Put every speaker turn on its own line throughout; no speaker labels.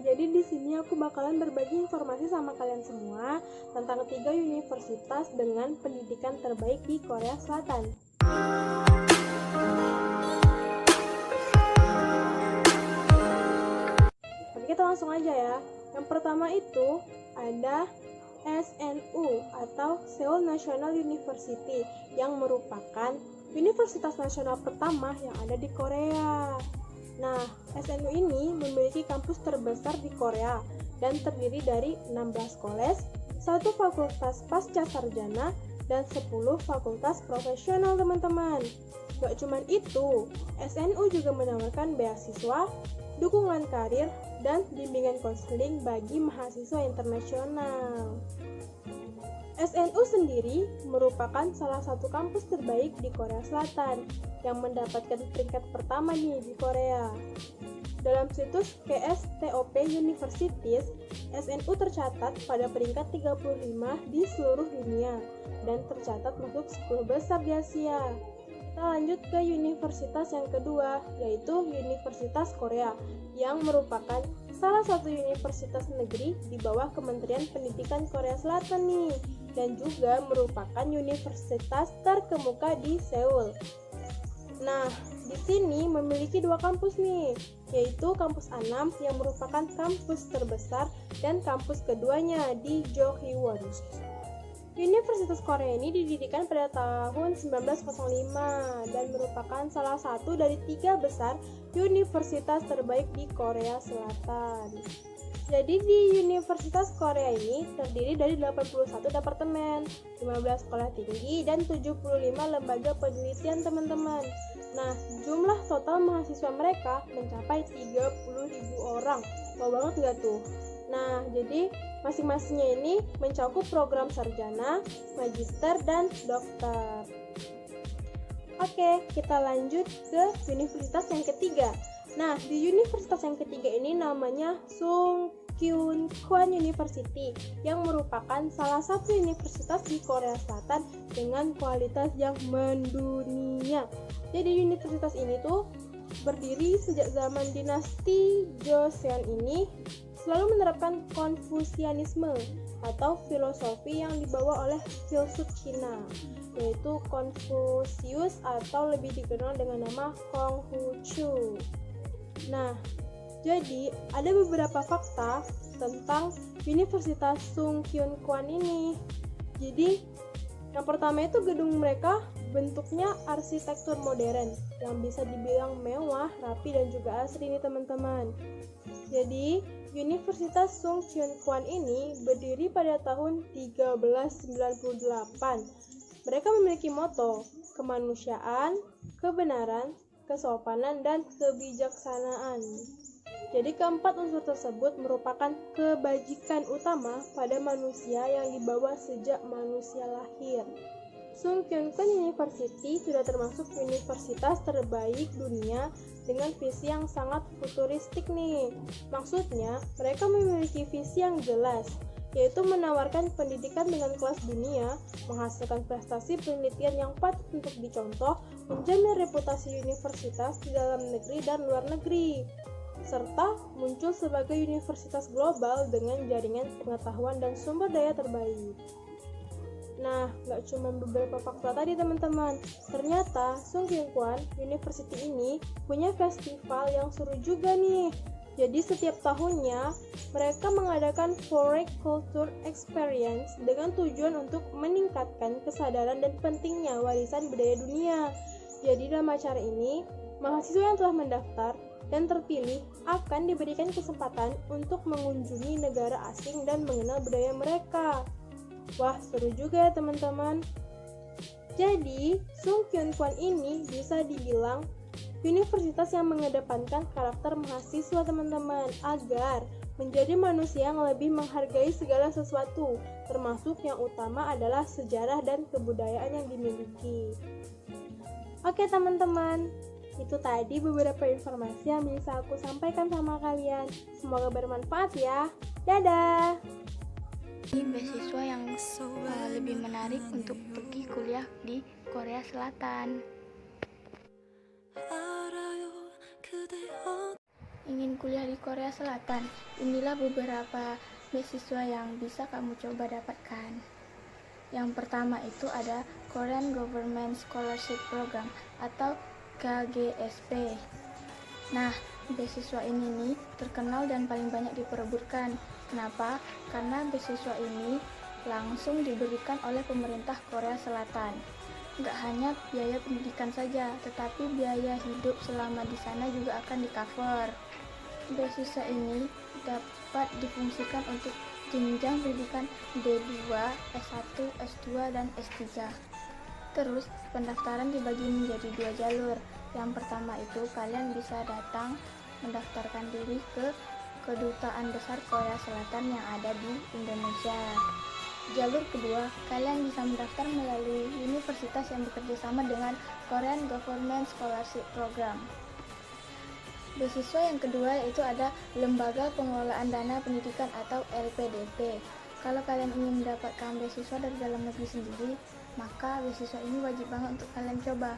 jadi di sini aku bakalan berbagi informasi sama kalian semua tentang 3 universitas dengan pendidikan terbaik di Korea Selatan. Tapi kita langsung aja ya. Yang pertama itu ada SNU atau Seoul National University yang merupakan universitas nasional pertama yang ada di Korea. Nah, SNU ini memiliki kampus terbesar di Korea dan terdiri dari 16 college, 1 fakultas pasca sarjana, dan 10 fakultas profesional, teman-teman. Gak cuman itu, SNU juga menawarkan beasiswa, dukungan karir, dan bimbingan konseling bagi mahasiswa internasional. SNU sendiri merupakan salah satu kampus terbaik di Korea Selatan yang mendapatkan peringkat pertama nih di Korea. Dalam situs KSTOP Universities, SNU tercatat pada peringkat 35 di seluruh dunia dan tercatat masuk 10 besar di Asia. Kita lanjut ke universitas yang kedua, yaitu Universitas Korea, yang merupakan salah satu universitas negeri di bawah Kementerian Pendidikan Korea Selatan nih, dan juga merupakan universitas terkemuka di Seoul. Nah, di sini memiliki 2 kampus nih, yaitu kampus A6 yang merupakan kampus terbesar dan kampus keduanya di Jonghyewon. Universitas Korea ini didirikan pada tahun 1905 dan merupakan salah satu dari 3 besar universitas terbaik di Korea Selatan. Jadi di Universitas Korea ini terdiri dari 81 departemen, 15 sekolah tinggi, dan 75 lembaga penelitian, teman-teman. Nah, jumlah total mahasiswa mereka mencapai 30.000 orang. Wow banget nggak tuh? Nah, jadi masing-masingnya ini mencakup program sarjana, magister, dan dokter. Oke, kita lanjut ke universitas yang ketiga. Nah, di universitas yang ketiga ini namanya Sungkyunkwan University yang merupakan salah satu universitas di Korea Selatan dengan kualitas yang mendunia. Jadi universitas ini tuh berdiri sejak zaman dinasti Joseon ini, selalu menerapkan Konfusianisme atau filosofi yang dibawa oleh filsuf Cina, yaitu Konfusius atau lebih dikenal dengan nama Konghucu. Nah, jadi ada beberapa fakta tentang Universitas Sungkyunkwan ini. Jadi, yang pertama itu gedung mereka bentuknya arsitektur modern yang bisa dibilang mewah, rapi, dan juga asri nih, teman-teman. Jadi, Universitas Sungkyunkwan ini berdiri pada tahun 1398. Mereka memiliki moto kemanusiaan, kebenaran, kesopanan, dan kebijaksanaan. Jadi keempat unsur tersebut merupakan kebajikan utama pada manusia yang dibawa sejak manusia lahir. Sungkyunkwan University sudah termasuk universitas terbaik dunia dengan visi yang sangat futuristik nih. Maksudnya, mereka memiliki visi yang jelas, yaitu menawarkan pendidikan dengan kelas dunia, menghasilkan prestasi penelitian yang patut untuk dicontoh, menjamin reputasi universitas di dalam negeri dan luar negeri, serta muncul sebagai universitas global dengan jaringan pengetahuan dan sumber daya terbaik. Nah, gak cuma beberapa fakta tadi, teman-teman. Ternyata Sungkyunkwan University ini punya festival yang seru juga nih. Jadi setiap tahunnya mereka mengadakan Foreign Culture Experience dengan tujuan untuk meningkatkan kesadaran dan pentingnya warisan budaya dunia. Jadi dalam acara ini, mahasiswa yang telah mendaftar dan terpilih akan diberikan kesempatan untuk mengunjungi negara asing dan mengenal budaya mereka. Wah, seru juga ya, teman-teman. Jadi, Sungkyunkwan ini bisa dibilang universitas yang mengedepankan karakter mahasiswa, teman-teman, agar menjadi manusia yang lebih menghargai segala sesuatu, termasuk yang utama adalah sejarah dan kebudayaan yang dimiliki. Oke, teman-teman, itu tadi beberapa informasi yang bisa aku sampaikan sama kalian. Semoga bermanfaat ya. Dadah!
Ini beasiswa yang lebih menarik untuk pergi kuliah di Korea Selatan. ingin kuliah di Korea Selatan, inilah beberapa beasiswa yang bisa kamu coba dapatkan. Yang pertama itu ada Korean Government Scholarship Program atau KGSP. Nah, beasiswa ini nih terkenal dan paling banyak diperebutkan. Kenapa? Karena beasiswa ini langsung diberikan oleh pemerintah Korea Selatan. Nggak hanya biaya pendidikan saja, tetapi biaya hidup selama di sana juga akan di-cover. Beasiswa ini dapat difungsikan untuk jenjang pendidikan D2, S1, S2, dan S3. Terus, pendaftaran dibagi menjadi 2 jalur. Yang pertama itu kalian bisa datang mendaftarkan diri ke Kedutaan Besar Korea Selatan yang ada di Indonesia. Jalur kedua, kalian bisa mendaftar melalui universitas yang bekerja sama dengan Korean Government Scholarship Program. Beasiswa yang kedua yaitu ada Lembaga Pengelolaan Dana Pendidikan atau LPDP. Kalau kalian ingin mendapatkan beasiswa dari dalam negeri sendiri, maka beasiswa ini wajib banget untuk kalian coba.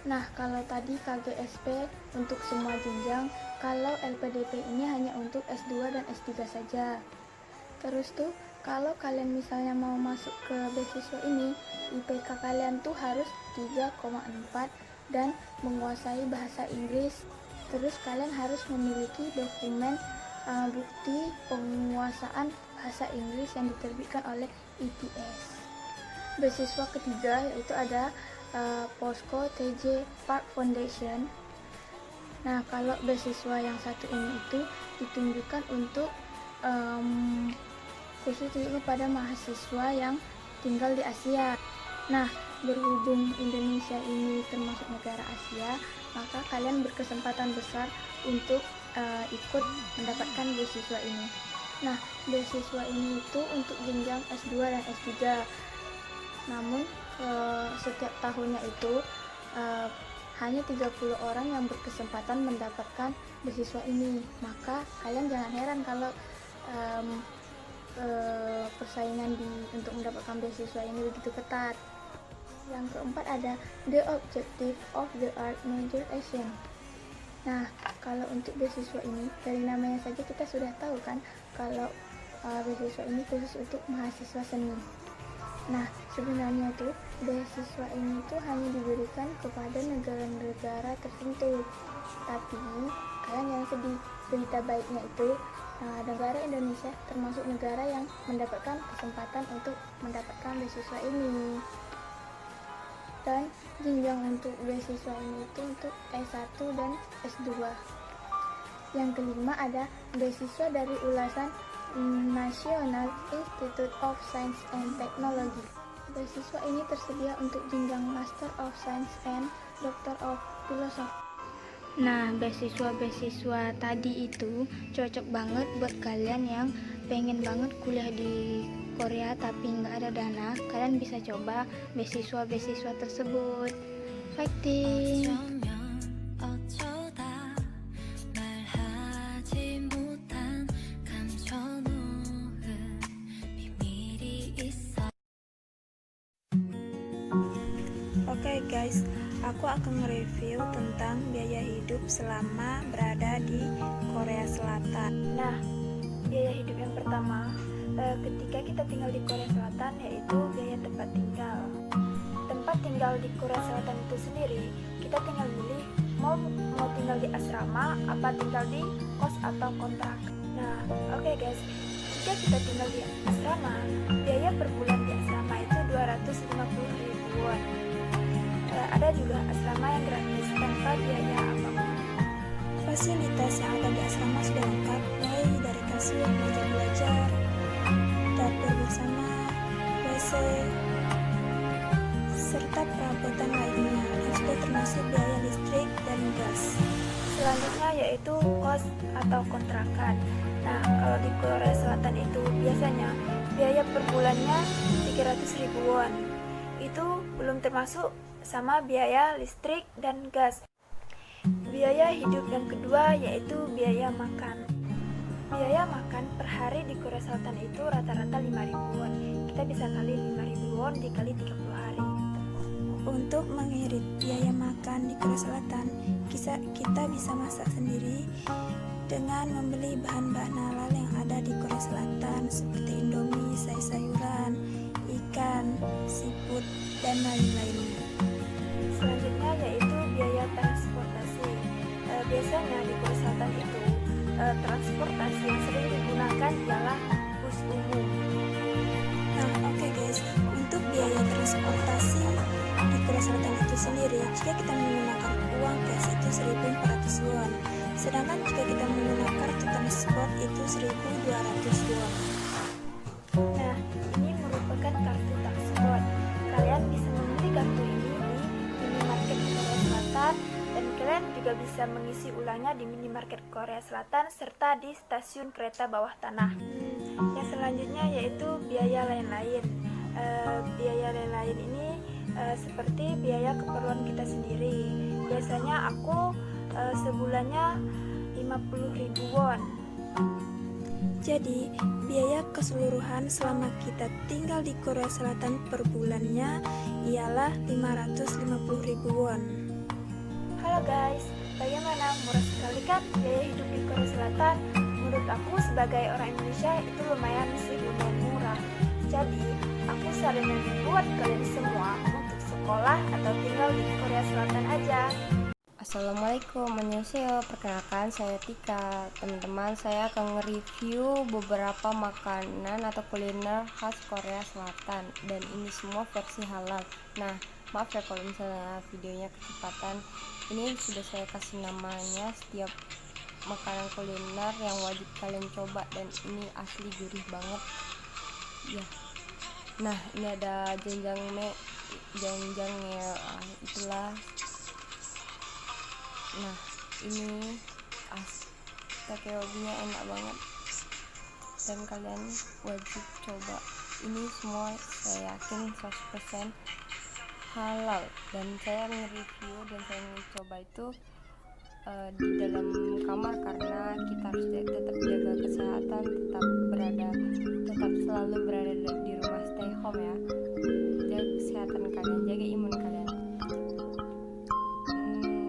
Nah, kalau tadi KGSP untuk semua jenjang, kalau LPDP ini hanya untuk S2 dan S3 saja. Terus tuh, kalau kalian misalnya mau masuk ke beasiswa ini, IPK kalian tuh harus 3,4 dan menguasai bahasa Inggris. Terus kalian harus memiliki dokumen bukti penguasaan bahasa Inggris yang diterbitkan oleh ITS. Beasiswa ketiga yaitu ada POSCO TJ Park Foundation. Nah, kalau beasiswa yang satu ini itu ditunjukkan untuk khusus kepada mahasiswa yang tinggal di Asia. Nah, berhubung Indonesia ini termasuk negara Asia, maka kalian berkesempatan besar untuk ikut mendapatkan beasiswa ini. Nah, beasiswa ini itu untuk jenjang S2 dan S3. Namun, setiap tahunnya itu hanya 30 orang yang berkesempatan mendapatkan beasiswa ini. Maka kalian jangan heran kalau persaingan untuk mendapatkan beasiswa ini begitu ketat. Yang keempat ada The Objective of the Art Major Asian. Nah, kalau untuk beasiswa ini, dari namanya saja kita sudah tahu kan kalau beasiswa ini khusus untuk mahasiswa seni. Nah, sebenarnya tuh beasiswa ini tuh hanya diberikan kepada negara-negara tertentu. Tapi kalian jangan sedih, berita baiknya itu negara Indonesia termasuk negara yang mendapatkan kesempatan untuk mendapatkan beasiswa ini. Dan jenjang untuk beasiswa ini itu untuk S1 dan S2. Yang kelima ada beasiswa dari ulasan National Institute of Science and Technology. Beasiswa ini tersedia untuk jenjang Master of Science and Doctor of Philosophy. Nah, beasiswa-beasiswa tadi itu cocok banget buat kalian yang pengen banget kuliah di Korea tapi nggak ada dana. Kalian bisa coba beasiswa-beasiswa tersebut. Fighting!
Oke guys, aku akan mereview tentang biaya hidup selama berada di Korea Selatan.
Nah, biaya hidup yang pertama ketika kita tinggal di Korea Selatan yaitu biaya tempat tinggal. Tempat tinggal di Korea Selatan itu sendiri, kita tinggal pilih mau tinggal di asrama, apa tinggal di kos atau kontrak. Nah, oke guys, jika kita tinggal di asrama, biaya per bulan di asrama itu 250 ribuan. Ada juga asrama yang gratis tanpa biaya apapun.
Fasilitas yang ada di asrama sudah lengkap, mulai dari kasur, meja belajar, dapur bersama, WC, serta perabotan lainnya, dan sudah termasuk biaya listrik dan gas.
Selanjutnya yaitu kos atau kontrakan. Nah, kalau di Korea Selatan itu biasanya biaya per bulannya 300 ribuan. Itu belum termasuk sama biaya listrik dan gas. Biaya hidup yang kedua yaitu biaya makan. Biaya makan per hari di Korea Selatan itu rata-rata 5.000 won. Kita bisa kali 5.000 won dikali 30 hari.
Untuk mengirit biaya makan di Korea Selatan, kita bisa masak sendiri dengan membeli bahan-bahan halal yang ada di Korea Selatan seperti Indomie, sayur-sayuran, ikan, seafood, dan lain-lainnya. Selanjutnya yaitu biaya transportasi. Biasanya di Korea Selatan itu transportasi yang sering digunakan ialah bus umum. Nah, oke guys, untuk biaya transportasi di Korea Selatan itu sendiri, jika kita menggunakan uang cash itu 1.400 won, sedangkan jika kita menggunakan kartu transport itu 1.200 won. Nah, ini merupakan kartu transport. Kalian bisa membeli kartu ini di minimarket Korea Selatan, dan kalian juga bisa mengisi ulangnya di minimarket Korea Selatan serta di stasiun kereta bawah tanah. Yang selanjutnya yaitu biaya lain-lain. Biaya lain-lain ini seperti biaya keperluan kita sendiri. Biasanya aku sebulannya 50.000 won. Jadi, biaya keseluruhan selama kita tinggal di Korea Selatan per bulannya ialah 550.000 won. Halo guys, bagaimana? Murah sekali kan biaya hidup di Korea Selatan? Menurut aku sebagai orang Indonesia itu lumayan murah. Jadi, aku saranin buat kalian semua untuk sekolah atau tinggal di Korea Selatan aja.
Assalamualaikum, annyeonghaseyo. Perkenalkan, saya Tika. Teman-teman, saya akan nge-review beberapa makanan atau kuliner khas Korea Selatan, dan ini semua versi halal. Nah, maaf ya kalau misalnya videonya kecepatan. Ini sudah saya kasih namanya setiap makanan kuliner yang wajib kalian coba, dan ini asli gurih banget ya. Nah, ini ada jjajangmyeon, itulah. Nah, ini takeobinya enak banget dan kalian wajib coba. Ini semua saya yakin 100% halal, dan saya nge-review dan saya mencoba itu di dalam kamar karena kita harus tetap jaga kesehatan, tetap selalu berada di rumah, stay home ya. Jaga kesehatan kalian, jaga imun kalian.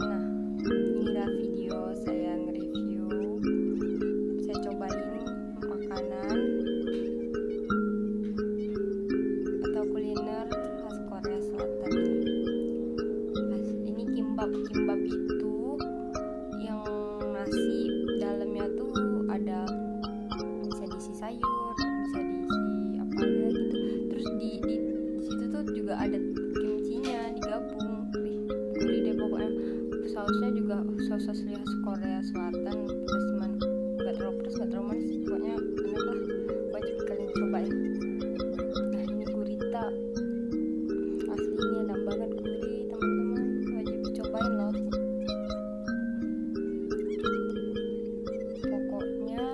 Nah, inilah video saya nge-review, saya cobain makanan atau kuliner khas Korea Selatan. Ini kimbap itu yang nasi dalamnya tuh ada, bisa diisi sayur, bisa diisi apa aja gitu. Terus di situ tuh juga ada kimchinya digabung. Gurih deh pokoknya. Sausnya juga saus khas Korea Selatan, terus nggak terlalu pedas, nggak terlalu manis, pokoknya enak lah. Wajib kalian coba ya. Nah, ini gurita asli, ini enak banget gurih teman-teman, wajib cobain loh. Pokoknya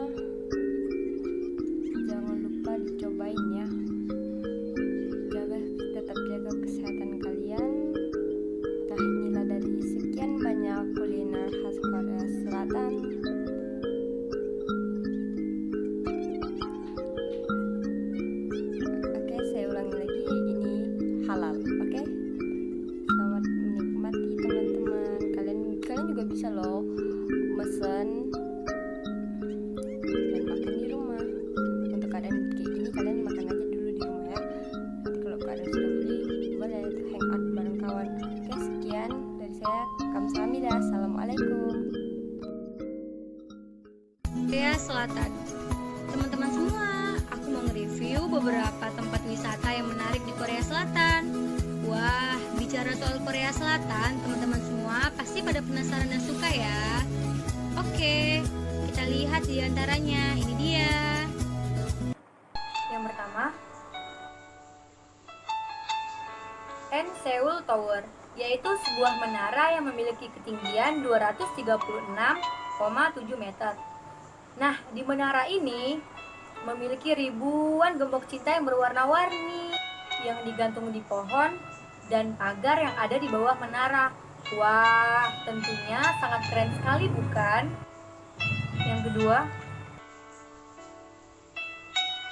jangan lupa dicobain ya. Tetap jaga kesehatan kalian. Nah, inilah dari sekian banyak kuliner khas Korea Selatan. Oke, saya ulangi lagi, ini halal. Oke, selamat menikmati teman-teman. Kalian juga bisa loh mesen dan makan di rumah. Untuk keadaan kayak gini, kalian makan aja dulu di rumah ya. Nanti kalau keadaan sudah beli, boleh hangout bareng kawan. Oke, sekian dari saya. Kamsahamnida. Assalamualaikum.
Korea Selatan. Teman-teman semua, aku mau nge-review beberapa tempat wisata yang menarik di Korea Selatan. Wah, bicara soal Korea Selatan, teman-teman semua pasti pada penasaran dan suka ya. Oke, kita lihat di antaranya. Ini dia.
Yang pertama, Seoul Tower, yaitu sebuah menara yang memiliki ketinggian 236,7 meter. Nah, di menara ini memiliki ribuan gembok cinta yang berwarna-warni yang digantung di pohon dan pagar yang ada di bawah menara. Wah, tentunya sangat keren sekali bukan? Yang kedua,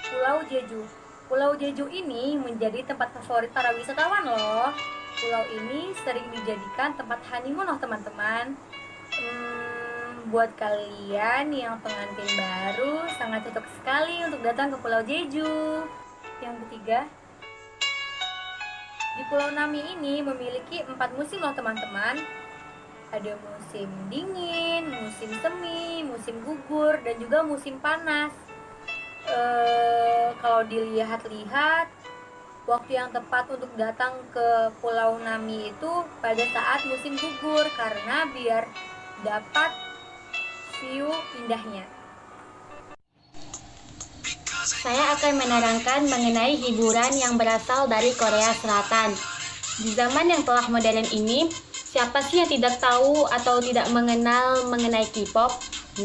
Pulau Jeju. Pulau Jeju ini menjadi tempat favorit para wisatawan loh. Pulau ini sering dijadikan tempat honeymoon loh teman-teman. buat kalian yang pengantin baru, sangat cocok sekali untuk datang ke Pulau Jeju. Yang ketiga, di Pulau Nami ini memiliki 4 musim loh teman-teman. Ada musim dingin, musim semi, musim gugur, dan juga musim panas. Kalau dilihat-lihat, waktu yang tepat untuk datang ke Pulau Nami itu pada saat musim gugur, karena biar dapat view indahnya.
Saya akan menerangkan mengenai hiburan yang berasal dari Korea Selatan. Di zaman yang telah modern ini, siapa sih yang tidak tahu atau tidak mengenal mengenai K-pop?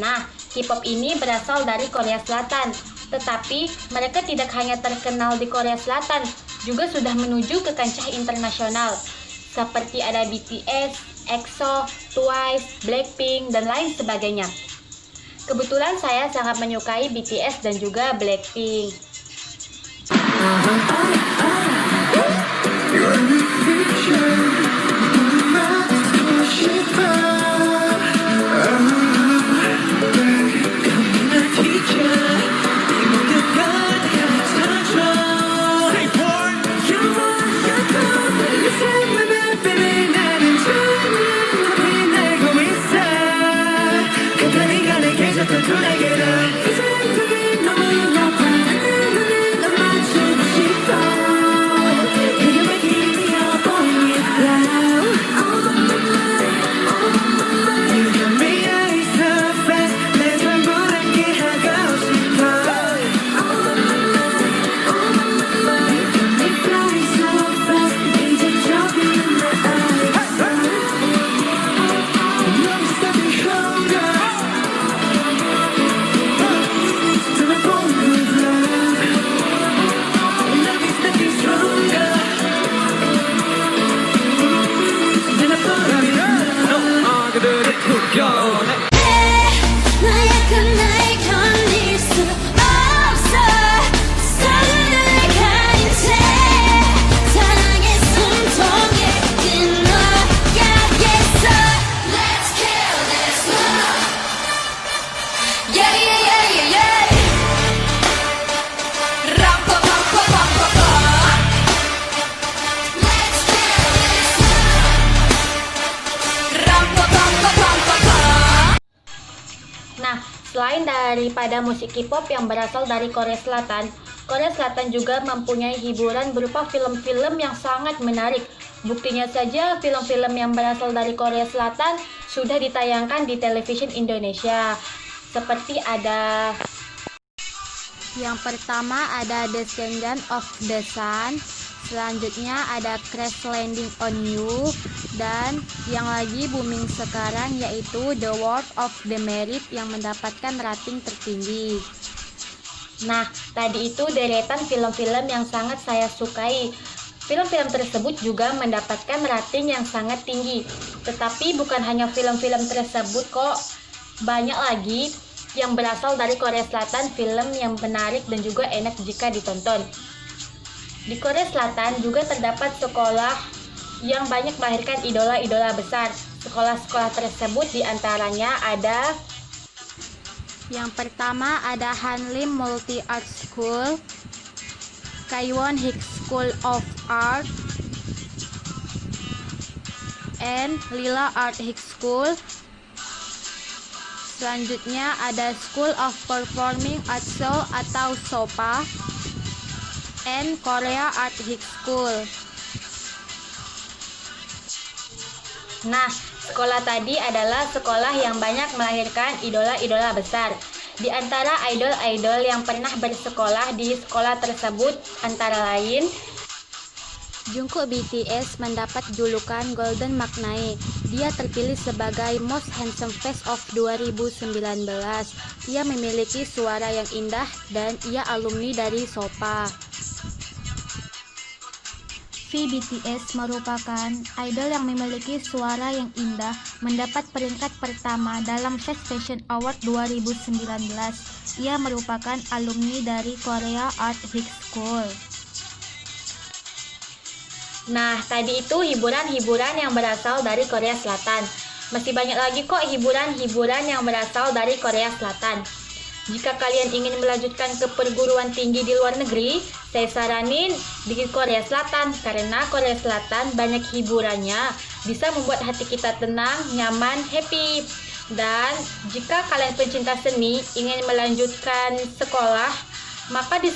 Nah, K-pop ini berasal dari Korea Selatan. Tetapi, mereka tidak hanya terkenal di Korea Selatan, juga sudah menuju ke kancah internasional. Seperti ada BTS, EXO, Twice, Blackpink, dan lain sebagainya. Kebetulan saya sangat menyukai BTS dan juga Blackpink. Selain daripada musik K-pop yang berasal dari Korea Selatan juga mempunyai hiburan berupa film-film yang sangat menarik. Buktinya saja film-film yang berasal dari Korea Selatan sudah ditayangkan di televisi Indonesia. Seperti ada
Yang pertama ada Descendant of the Sun, selanjutnya ada Crash Landing on You, dan yang lagi booming sekarang yaitu The World of the Merit yang mendapatkan rating tertinggi.
Nah, tadi itu deretan film-film yang sangat saya sukai. Film-film tersebut juga mendapatkan rating yang sangat tinggi. Tetapi bukan hanya film-film tersebut kok, banyak lagi yang berasal dari Korea Selatan, film yang menarik dan juga enak jika ditonton. Di Korea Selatan juga terdapat sekolah yang banyak melahirkan idola-idola besar. Sekolah-sekolah tersebut diantaranya ada
Yang pertama ada Hanlim Multi Art School, Kaiwon High School of Art, and Lila Art High School. Selanjutnya ada School of Performing Arts Seoul atau SOPA, and Korea Art High School.
Nah, sekolah tadi adalah sekolah yang banyak melahirkan idola-idola besar. Di antara idol-idol yang pernah bersekolah di sekolah tersebut antara lain
Jungkook BTS mendapat julukan Golden Maknae. Dia terpilih sebagai Most Handsome Face of 2019. Ia memiliki suara yang indah dan ia alumni dari SOPA.
BTS merupakan idol yang memiliki suara yang indah, mendapat peringkat pertama dalam Fast Fashion Award 2019. Ia merupakan alumni dari Korea Art High School.
Nah, tadi itu hiburan-hiburan yang berasal dari Korea Selatan.
Masih banyak lagi kok hiburan-hiburan yang berasal dari Korea Selatan. Jika kalian ingin melanjutkan ke perguruan tinggi di luar negeri, saya saranin di Korea Selatan karena Korea Selatan banyak hiburannya, bisa membuat hati kita tenang, nyaman, happy. Dan jika kalian pencinta seni ingin melanjutkan sekolah, maka di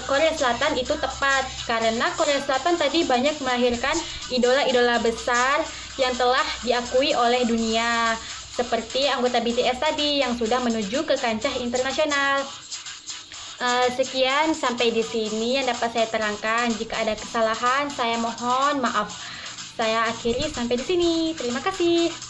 Korea Selatan itu tepat karena Korea Selatan tadi banyak melahirkan idola-idola besar yang telah diakui oleh dunia, seperti anggota BTS tadi yang sudah menuju ke kancah internasional. Sekian sampai di sini yang dapat saya terangkan. Jika ada kesalahan, saya mohon maaf. Saya akhiri sampai di sini. Terima kasih.